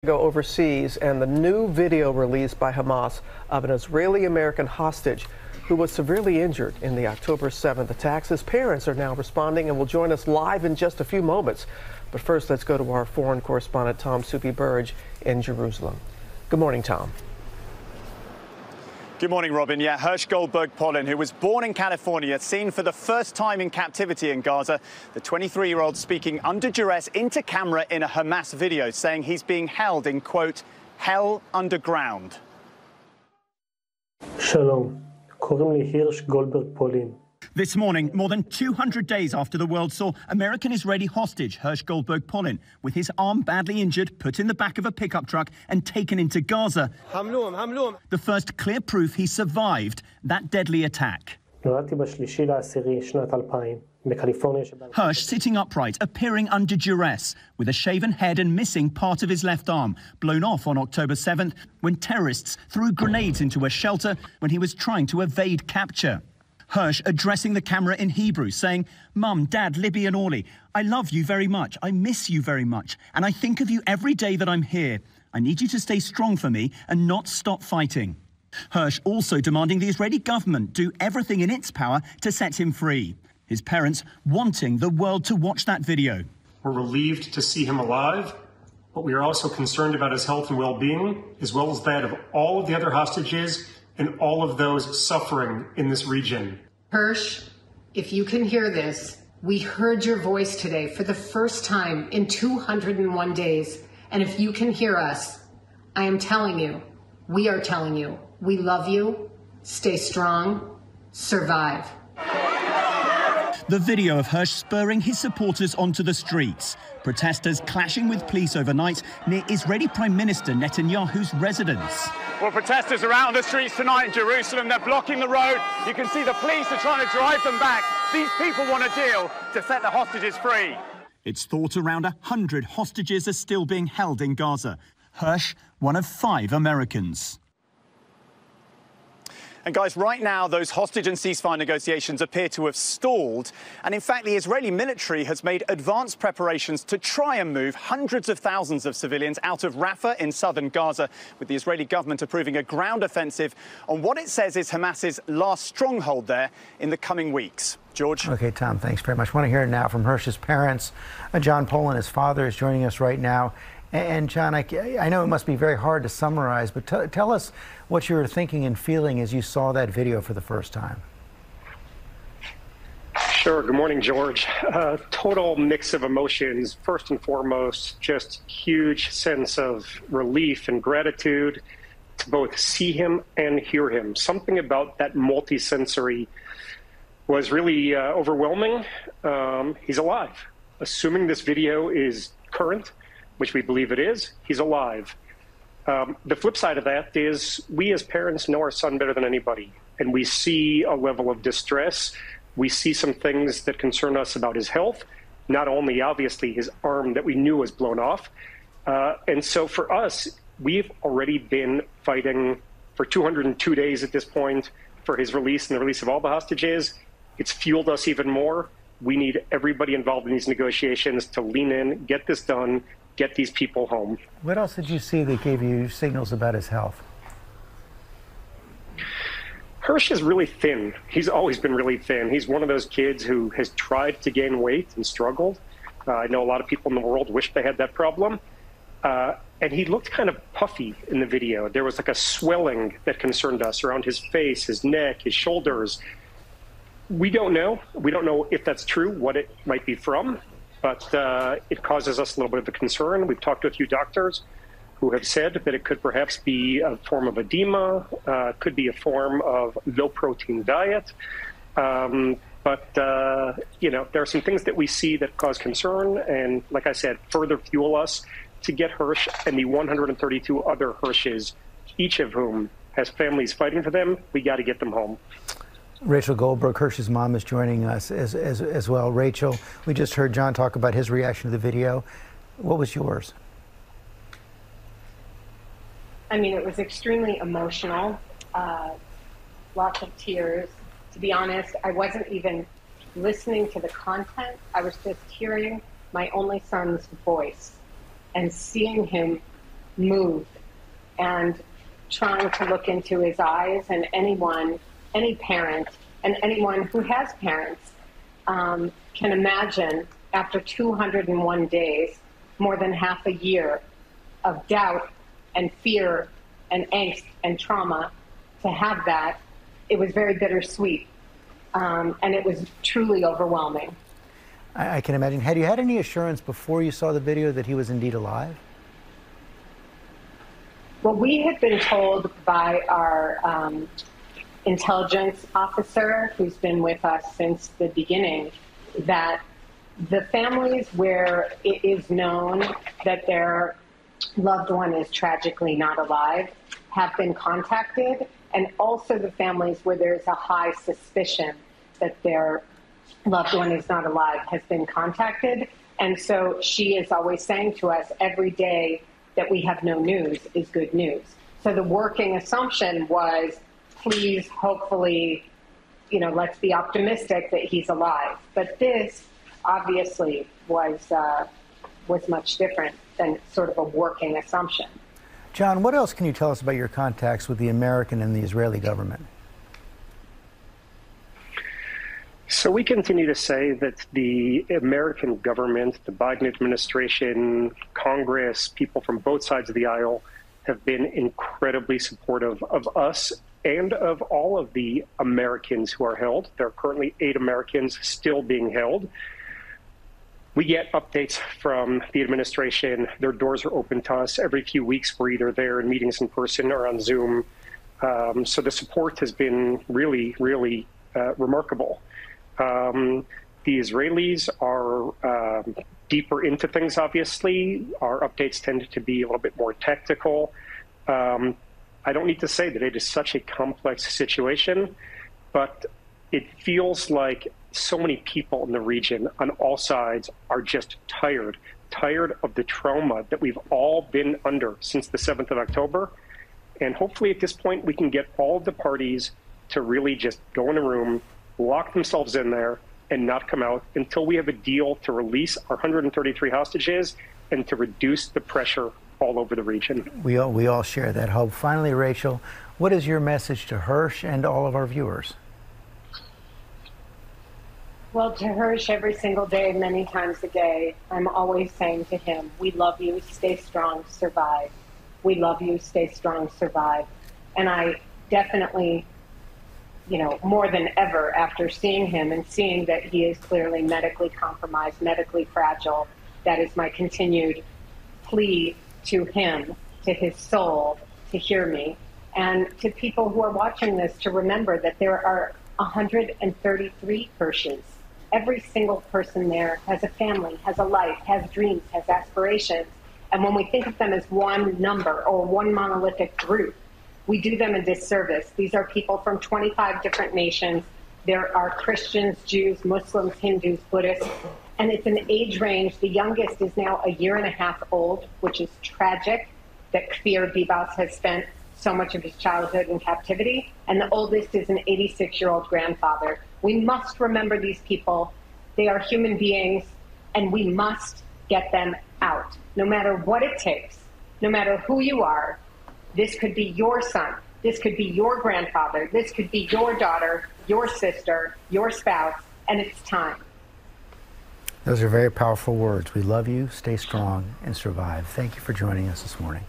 Go overseas, and the new video released by Hamas of an Israeli-American hostage who was severely injured in the October 7th attacks. His parents are now responding and will join us live in just a few moments. But first, let's go to our foreign correspondent, Tom Supi-Burge, in Jerusalem. Good morning, Tom. Good morning, Robin. Yeah, Hersh Goldberg Polin, who was born in California, seen for the first time in captivity in Gaza. The 23-year-old speaking under duress into camera in a Hamas video, saying he's being held in, quote, hell underground. Shalom. קוראים לי הירש גולדברג פולין. This morning, more than 200 days after the world saw American-Israeli hostage Hersh Goldberg Polin, with his arm badly injured, put in the back of a pickup truck and taken into Gaza. The first clear proof he survived that deadly attack. נולדתי בשלישי לעשירי שנת 2000 בקליפורניה. Hersh sitting upright, appearing under duress, with a shaven head and missing part of his left arm, blown off on October 7th when terrorists threw grenades into a shelter when he was trying to evade capture. Hersh addressing the camera in Hebrew, saying, Mum, Dad, Libby and Orly, I love you very much. I miss you very much. And I think of you every day that I'm here. I need you to stay strong for me and not stop fighting. Hersh also demanding the Israeli government do everything in its power to set him free. His parents wanting the world to watch that video. We're relieved to see him alive, but we are also concerned about his health and well-being, as well as that of all of the other hostages and all of those suffering in this region. Hersh, if you can hear this, we heard your voice today for the first time in 201 days. And if you can hear us, I am telling you, we are telling you, we love you, stay strong, survive. The video of Hersh spurring his supporters onto the streets. Protesters clashing with police overnight near Israeli Prime Minister Netanyahu's residence. Well, protesters are out on the streets tonight in Jerusalem. They're blocking the road. You can see the police are trying to drive them back. These people want a deal to set the hostages free. It's thought around 100 hostages are still being held in Gaza. Hersh, one of 5 Americans. And guys, right now, those hostage and ceasefire negotiations appear to have stalled. And in fact, the Israeli military has made advanced preparations to try and move hundreds of thousands of civilians out of Rafah in southern Gaza, with the Israeli government approving a ground offensive on what it says is Hamas's last stronghold there in the coming weeks. George? Okay, Tom, thanks very much. I want to hear it now from Hersh's parents. John Polin, his father, is joining us right now. And John, I know it must be very hard to summarize, but tell us what you were thinking and feeling as you saw that video for the first time. Sure. Good morning, George. Total mix of emotions. First and foremost, just huge sense of relief and gratitude to both see him and hear him. Something about that multisensory was really overwhelming. He's alive. Assuming this video is current, which we believe it is, he's alive. The flip side of that is we as parents know our son better than anybody, and we see a level of distress. We see some things that concern us about his health, not only obviously his arm that we knew was blown off. And so for us, we've already been fighting for 202 days at this point for his release and the release of all the hostages. It's fueled us even more. We need everybody involved in these negotiations to lean in, get this done, get these people home. What else did you see that gave you signals about his health? Hersh is really thin. He's always been really thin. He's one of those kids who has tried to gain weight and struggled. I know a lot of people in the world wish they had that problem. And he looked kind of puffy in the video. There was like a swelling that concerned us around his face, his neck, his shoulders. We don't know. We don't know if that's true, what it might be from. But it causes us a little bit of a concern. We've talked to a few doctors who have said that it could perhaps be a form of edema, could be a form of low-protein diet. But you know, there are some things that we see that cause concern, and like I said, further fuel us to get Hersh and the 132 other Hershes, each of whom has families fighting for them. We got to get them home. Rachel Goldberg, Hersh's mom, is joining us as well. Rachel, we just heard John talk about his reaction to the video. What was yours? I mean, it was extremely emotional, lots of tears. To be honest, I wasn't even listening to the content. I was just hearing my only son's voice and seeing him moved, and trying to look into his eyes, and any parent, and anyone who has parents can imagine after 201 days, more than half a year of doubt and fear and angst and trauma, to have that, it was very bittersweet. And it was truly overwhelming. I can imagine. Had you had any assurance before you saw the video that he was indeed alive? Well, we had been told by our intelligence officer, who's been with us since the beginning, that the families where it is known that their loved one is tragically not alive have been contacted, and also the families where there's a high suspicion that their loved one is not alive has been contacted. And so she is always saying to us, every day that we have no news is good news. So the working assumption was, please, hopefully, let's be optimistic that he's alive. But this obviously was much different than sort of a working assumption. John, what else can you tell us about your contacts with the American and the Israeli government? So we continue to say that the American government, the Biden administration, Congress, people from both sides of the aisle have been incredibly supportive of us and of all of the Americans who are held. There are currently 8 Americans still being held. We get updates from the administration. Their doors are open to us every few weeks. We're either there in meetings in person or on Zoom. So the support has been really, really remarkable. The Israelis are deeper into things, obviously. Our updates tend to be a little bit more tactical. I don't need to say that it is such a complex situation, but it feels like so many people in the region on all sides are just tired of the trauma that we've all been under since the 7th of October. And hopefully at this point, we can get all of the parties to really just go in a room, lock themselves in there, and not come out until we have a deal to release our 133 hostages and to reduce the pressure all over the region. We all share that hope. Finally, Rachel, what is your message to Hersh and all of our viewers? Well, to Hersh, every single day, many times a day, I'm always saying to him, we love you, stay strong, survive. We love you, stay strong, survive. And I definitely, more than ever, after seeing him and seeing that he is clearly medically compromised, medically fragile, that is my continued plea to him, to his soul, to hear me, and to people who are watching this to remember that there are 133 Hershes. Every single person there has a family, has a life, has dreams, has aspirations. And when we think of them as one number or one monolithic group, we do them a disservice. These are people from 25 different nations. There are Christians, Jews, Muslims, Hindus, Buddhists, and it's an age range. The youngest is now a 1.5 years old, which is tragic that Kfir Bibas has spent so much of his childhood in captivity, and the oldest is an 86-year-old grandfather. We must remember these people. They are human beings, and we must get them out, no matter what it takes, no matter who you are. This could be your son. This could be your grandfather. This could be your daughter, your sister, your spouse, and it's time. Those are very powerful words. We love you, stay strong, and survive. Thank you for joining us this morning.